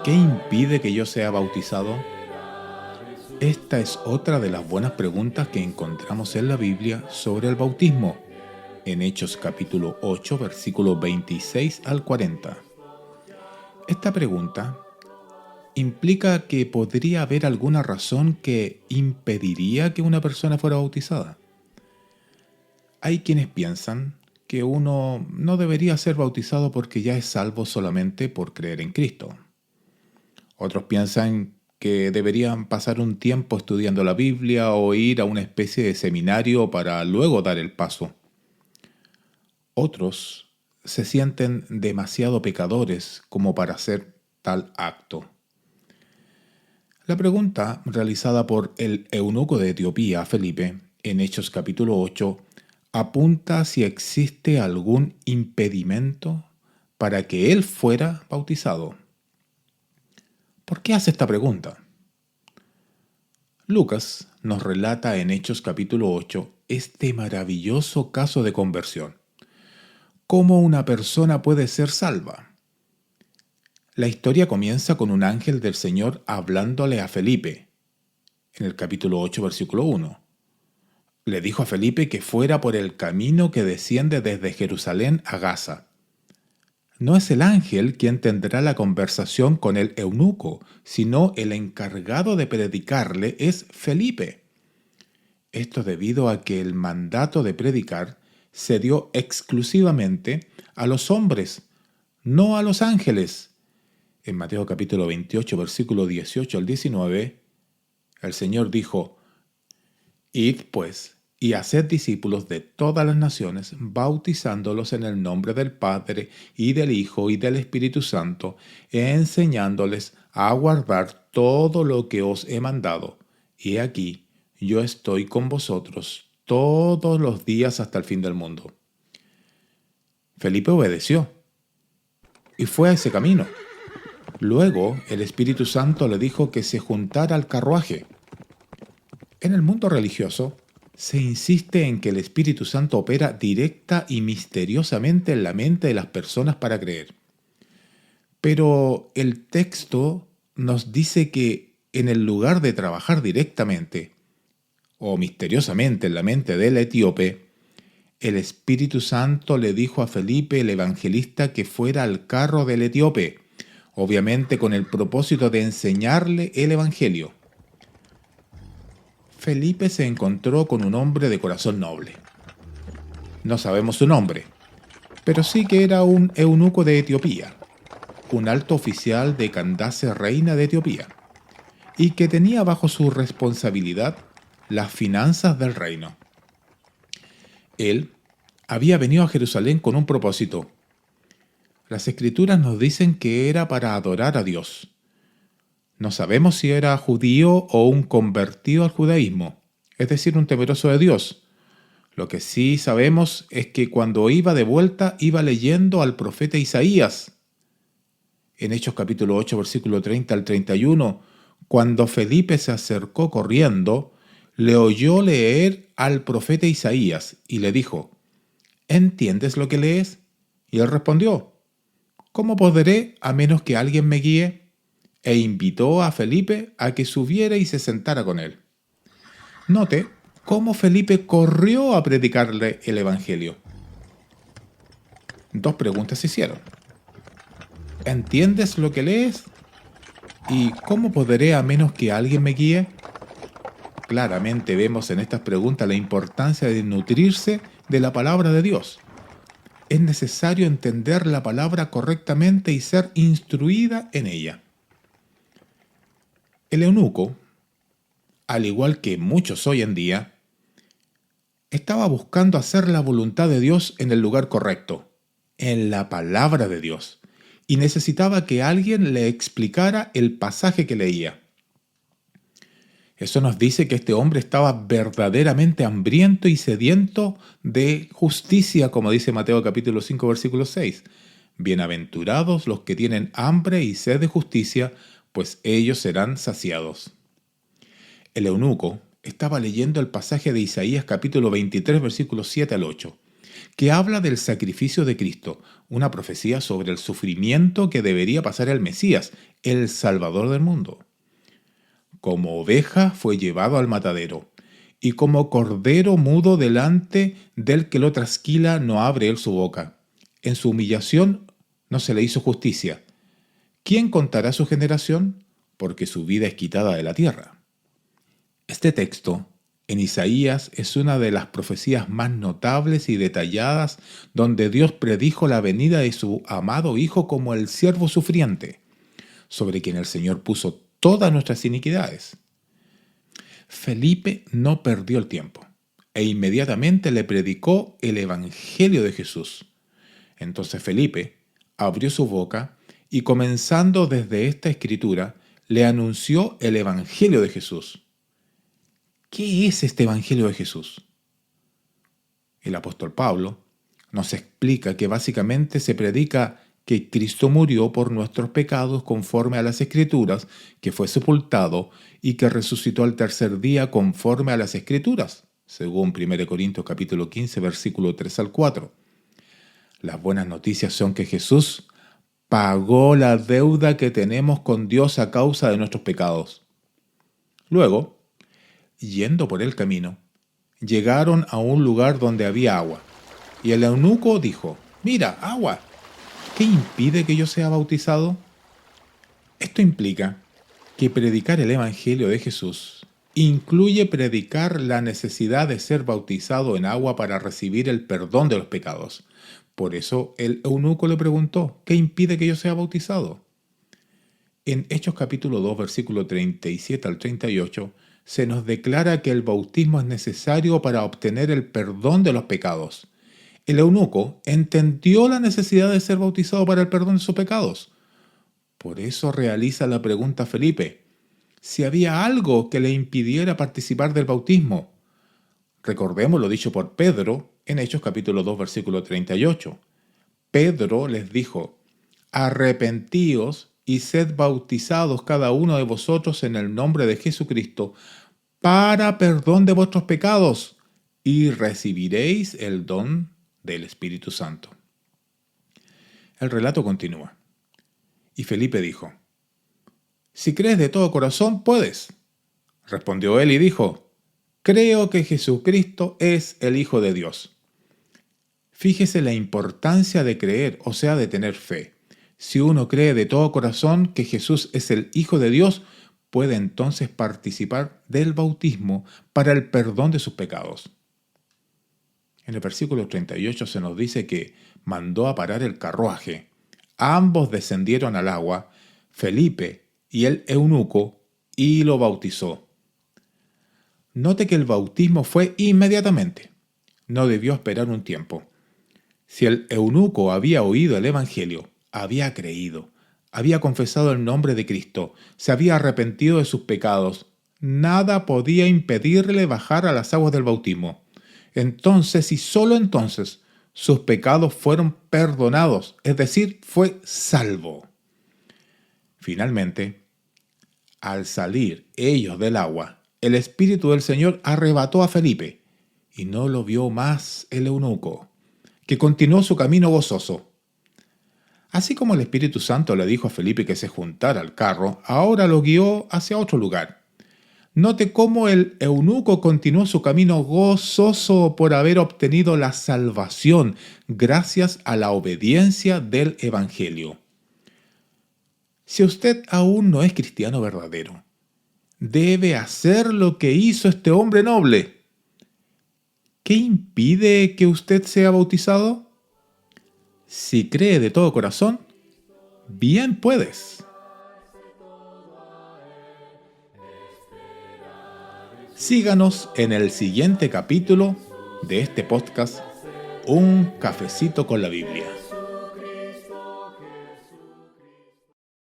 ¿Qué impide que yo sea bautizado? Esta es otra de las buenas preguntas que encontramos en la Biblia sobre el bautismo, en Hechos capítulo 8, versículos 26 al 40. Esta pregunta implica que podría haber alguna razón que impediría que una persona fuera bautizada. Hay quienes piensan que uno no debería ser bautizado porque ya es salvo solamente por creer en Cristo. Otros piensan que deberían pasar un tiempo estudiando la Biblia o ir a una especie de seminario para luego dar el paso. Otros se sienten demasiado pecadores como para hacer tal acto. La pregunta realizada por el eunuco de Etiopía, Felipe, en Hechos capítulo 8, apunta si existe algún impedimento para que él fuera bautizado. ¿Por qué hace esta pregunta? Lucas nos relata en Hechos capítulo 8 este maravilloso caso de conversión. ¿Cómo una persona puede ser salva? La historia comienza con un ángel del Señor hablándole a Felipe, en el capítulo 8, versículo 1. Le dijo a Felipe que fuera por el camino que desciende desde Jerusalén a Gaza. No es el ángel quien tendrá la conversación con el eunuco, sino el encargado de predicarle es Felipe. Esto debido a que el mandato de predicar se dio exclusivamente a los hombres, no a los ángeles. En Mateo capítulo 28, versículo 18 al 19, el Señor dijo: Id pues, y haced discípulos de todas las naciones, bautizándolos en el nombre del Padre, y del Hijo, y del Espíritu Santo, enseñándoles a guardar todo lo que os he mandado. Y aquí, yo estoy con vosotros todos los días hasta el fin del mundo. Felipe obedeció y fue a ese camino. Luego, el Espíritu Santo le dijo que se juntara al carruaje. En el mundo religioso, se insiste en que el Espíritu Santo opera directa y misteriosamente en la mente de las personas para creer. Pero el texto nos dice que en el lugar de trabajar directamente o misteriosamente en la mente del etíope, el Espíritu Santo le dijo a Felipe el evangelista que fuera al carro del etíope, obviamente con el propósito de enseñarle el evangelio. Felipe se encontró con un hombre de corazón noble. No sabemos su nombre, pero sí que era un eunuco de Etiopía, un alto oficial de Candace, reina de Etiopía, y que tenía bajo su responsabilidad las finanzas del reino. Él había venido a Jerusalén con un propósito. Las escrituras nos dicen que era para adorar a Dios. No sabemos si era judío o un convertido al judaísmo, es decir, un temeroso de Dios. Lo que sí sabemos es que cuando iba de vuelta iba leyendo al profeta Isaías. En Hechos capítulo 8, versículo 30 al 31, cuando Felipe se acercó corriendo, le oyó leer al profeta Isaías y le dijo: ¿Entiendes lo que lees? Y él respondió: ¿Cómo podré a menos que alguien me guíe? E invitó a Felipe a que subiera y se sentara con él. Note cómo Felipe corrió a predicarle el evangelio. Dos preguntas se hicieron: ¿entiendes lo que lees? ¿Y cómo podré a menos que alguien me guíe? Claramente vemos en estas preguntas la importancia de nutrirse de la palabra de Dios. Es necesario entender la palabra correctamente y ser instruida en ella. El eunuco, al igual que muchos hoy en día, estaba buscando hacer la voluntad de Dios en el lugar correcto, en la palabra de Dios, y necesitaba que alguien le explicara el pasaje que leía. Eso nos dice que este hombre estaba verdaderamente hambriento y sediento de justicia, como dice Mateo capítulo 5, versículo 6. Bienaventurados los que tienen hambre y sed de justicia, pues ellos serán saciados. El eunuco estaba leyendo el pasaje de Isaías capítulo 23, versículos 7 al 8. que habla del sacrificio de Cristo, una profecía sobre el sufrimiento que debería pasar el Mesías, el Salvador del mundo. Como oveja fue llevado al matadero, y como cordero mudo delante del que lo trasquila no abre él su boca. En su humillación no se le hizo justicia. ¿Quién contará su generación? Porque su vida es quitada de la tierra. Este texto, en Isaías, es una de las profecías más notables y detalladas donde Dios predijo la venida de su amado Hijo como el siervo sufriente, sobre quien el Señor puso todas nuestras iniquidades. Felipe no perdió el tiempo e inmediatamente le predicó el Evangelio de Jesús. Entonces Felipe abrió su boca y comenzando desde esta escritura, le anunció el Evangelio de Jesús. ¿Qué es este Evangelio de Jesús? El apóstol Pablo nos explica que básicamente se predica que Cristo murió por nuestros pecados conforme a las Escrituras, que fue sepultado y que resucitó al tercer día conforme a las Escrituras, según 1 Corintios capítulo 15, versículo 3 al 4. Las buenas noticias son que Jesús pagó la deuda que tenemos con Dios a causa de nuestros pecados. Luego, yendo por el camino, llegaron a un lugar donde había agua, y el eunuco dijo: «Mira, agua. ¿Qué impide que yo sea bautizado?». Esto implica que predicar el Evangelio de Jesús incluye predicar la necesidad de ser bautizado en agua para recibir el perdón de los pecados. Por eso el eunuco le preguntó: ¿qué impide que yo sea bautizado? En Hechos capítulo 2, versículo 37 al 38, se nos declara que el bautismo es necesario para obtener el perdón de los pecados. El eunuco entendió la necesidad de ser bautizado para el perdón de sus pecados. Por eso realiza la pregunta a Felipe, si había algo que le impidiera participar del bautismo. Recordemos lo dicho por Pedro en Hechos capítulo 2, versículo 38. Pedro les dijo: «Arrepentíos y sed bautizados cada uno de vosotros en el nombre de Jesucristo para perdón de vuestros pecados, y recibiréis el don del Espíritu Santo». El relato continúa. Y Felipe dijo: «Si crees de todo corazón, puedes». Respondió él y dijo: «Creo que Jesucristo es el Hijo de Dios». Fíjese la importancia de creer, o sea, de tener fe. Si uno cree de todo corazón que Jesús es el Hijo de Dios, puede entonces participar del bautismo para el perdón de sus pecados. En el versículo 38 se nos dice que mandó a parar el carruaje. Ambos descendieron al agua, Felipe y el eunuco, y lo bautizó. Note que el bautismo fue inmediatamente. No debió esperar un tiempo. Si el eunuco había oído el Evangelio, había creído, había confesado el nombre de Cristo, se había arrepentido de sus pecados, nada podía impedirle bajar a las aguas del bautismo. Entonces, y solo entonces, sus pecados fueron perdonados, es decir, fue salvo. Finalmente, al salir ellos del agua, el Espíritu del Señor arrebató a Felipe, y no lo vio más el eunuco, que continuó su camino gozoso. Así como el Espíritu Santo le dijo a Felipe que se juntara al carro, ahora lo guió hacia otro lugar. Note cómo el eunuco continuó su camino gozoso por haber obtenido la salvación gracias a la obediencia del Evangelio. Si usted aún no es cristiano verdadero, debe hacer lo que hizo este hombre noble. ¿Qué impide que usted sea bautizado? Si cree de todo corazón, bien puedes. Síganos en el siguiente capítulo de este podcast, Un cafecito con la Biblia.